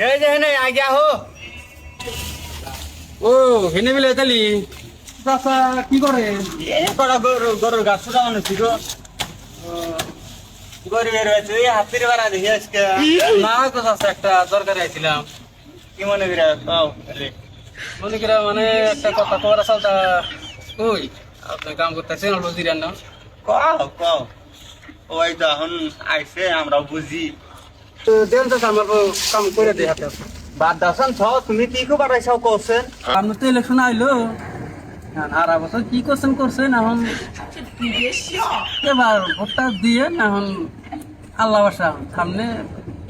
এই যে হেনে আগে হো। ও হেনে মিলে তালি চাচা কি করে? এই কড়া গরুর গাছ ফুটানো ছিল। গরু বের হয়েছে এই হাতির বেড়া দেখি আজকে। না তো চাচা একটা দরকার আইছিলাম। কি মনে করি পাও মনে করে মানে একটা কথা কবার আসল তা ওই আপনি কাম করতেছেন অল্প দিলেন না কও কও ওই তো এখন আইসে আমরা বুঝি। দেন তো আমার কাম করে দেয় হাতে বাদ দাসন ছ তুমি কি খুব আড়াইশাও করছেন। আপনি তো ইলেকশন আইলো আর বছর কি করছেন এখন এবার ভোটটা দিয়ে এখন আল্লাহ বাসা সামনে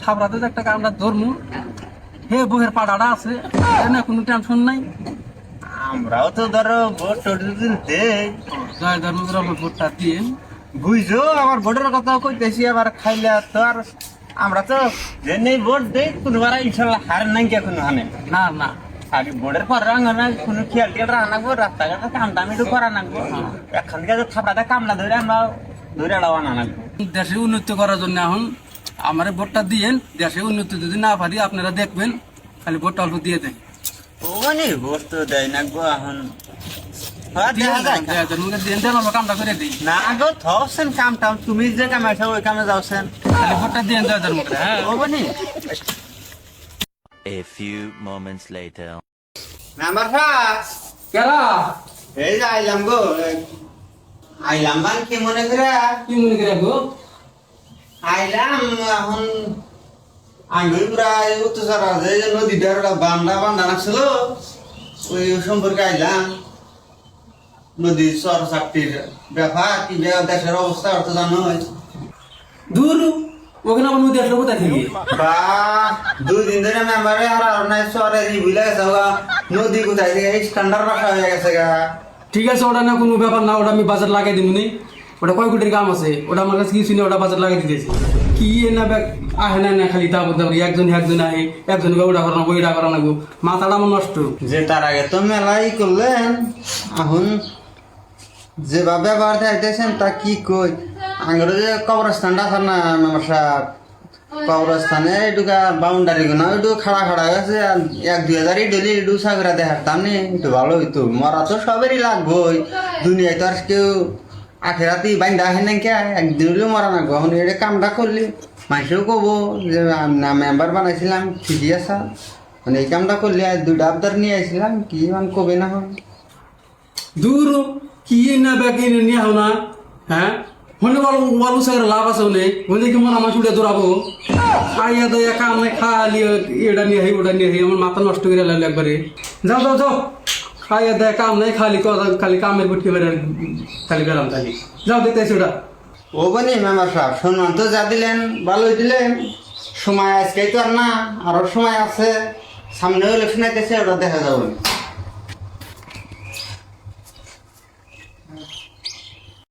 থাবড়াতে একটা আমরা ধরমু হে বউয়ের পাড়াটা আছে না কোনো টেনশন নাই। আমরাও তো ধরো ভোট টোট দেই জয় ধর্মপুর ভোটটা দিয়ে বুঝছো আমার ভোটের কথা কইতেছি আবার খাইলে তো আর আমরা তো যেনে ভোট দেই কোনবার ইনশাল্লাহ হার নাই কে কোনো হানে না না আগে বোর্ডের পর রাঙ না কোনো খেয়াল টেয়াল রাখবো রাস্তাঘাটে কাম টাম একটু করা নাকবো এখান থেকে থাপড়াতে কামলা ধরে আমরা ধরে এড়াওয়া না নাকবো। দেশে উন্নতি করার জন্য এখন আমার ভোটটা দিয়েন দেশে উন্নতি যদি না পারি আপনারা দেখবেন খালি ভোটটা অল্প দিয়ে দেন। ও মানে ভোট তো দেয় নাকবো এখন দেখা যায় কামটা করে দিই না আগো থসেন কাম টাম তুমি যে কামে আছো ওই কামে যাওছেন খালি ভোটটা দিয়ে দেওয়ার মুখে হ্যাঁ ও মানে A few moments later. Number ফাস কেরা এই যে আইলাম গো আইলাম মানে কি মনে করে কি মনে করে গো আইলাম এখন আঙ্গুল প্রায় উত্তর আছে যে নদীটার ওটা বান্ধা রাখছিল ওই সম্পর্কে আইলাম নদীর চর চাপটির ব্যাপার কি দেশের অবস্থা অর্থ জানো দূর ওখানে আমার নদী আসলে কোথায় থেকে বা 2 দিন ধরে মেম্বারে আর নাই চরে বুঝলে গেছে নদী কোথায় থেকে স্ট্যান্ডার্ড ভাষা হয়ে গেছে গা। ঠিক আছে ওটা না কোনো ব্যাপার না ওটা আমি বাজার লাগাই দিবনি ওটা কয় কোটির কাম আছে ওটা আমার কাছে কিছু নেই ওটা বাজার লাগাই দিতেছি কি না আহে না খালি তা বলতে পারি একজন আহে একজন ওটা করানো ওইটা করানো মাথাটা আমার নষ্ট। যে তার আগে তো মেলাই করলেন এখন যেভাবে ব্যবহার চাইতেছেন তা কি কই আঙ্গুর যে কবরস্থানটা আছে না আমার সাহেব কবরস্থানে এটুকা বাউন্ডারি না ওইটু খাড়া গেছে 1-2 হাজার ডেলি একটু সাগরা দেখার দাম নেই একটু ভালো হইতো মরা তো সবেরই লাগবোই দুনিয়ায় তো আর কেউ আখেরাতেই বাইন্দা আহে না কে একদিন হলেও মরা না এখন এটা কামটা করলি মানুষেও কব যে না মেম্বার বানাইছিলাম ঠিকই আছে মানে এই কামটা করলে 2টা আবদার নিয়ে আইছিলাম কি মান কবে না হন দূর কি না ব্যাগে নিয়ে হও না হ্যাঁ হলে ওয়ালু সাগর লাভ আছে নেই বলে কি মনে আমার চুড়ে দৌড়াবো খাইয়া দেয় কাম খালি এটা নিয়ে ওটা নিয়ে আমার মাথা নষ্ট করে লাগলো একবারে যাও খাইয়া দেয় কাম নাই খালি কামের বুটকে বেড়ে খালি বেড়াম খালি যাও দেখতেছি ওটা ও বনি মেম্বার সাহেব সম্মান তো যা দিলেন ভালোই দিলেন সময় আজকেই তো আর না আরো সময় আছে সামনে ইলেকশন আইতেছে ওটা দেখা যাবে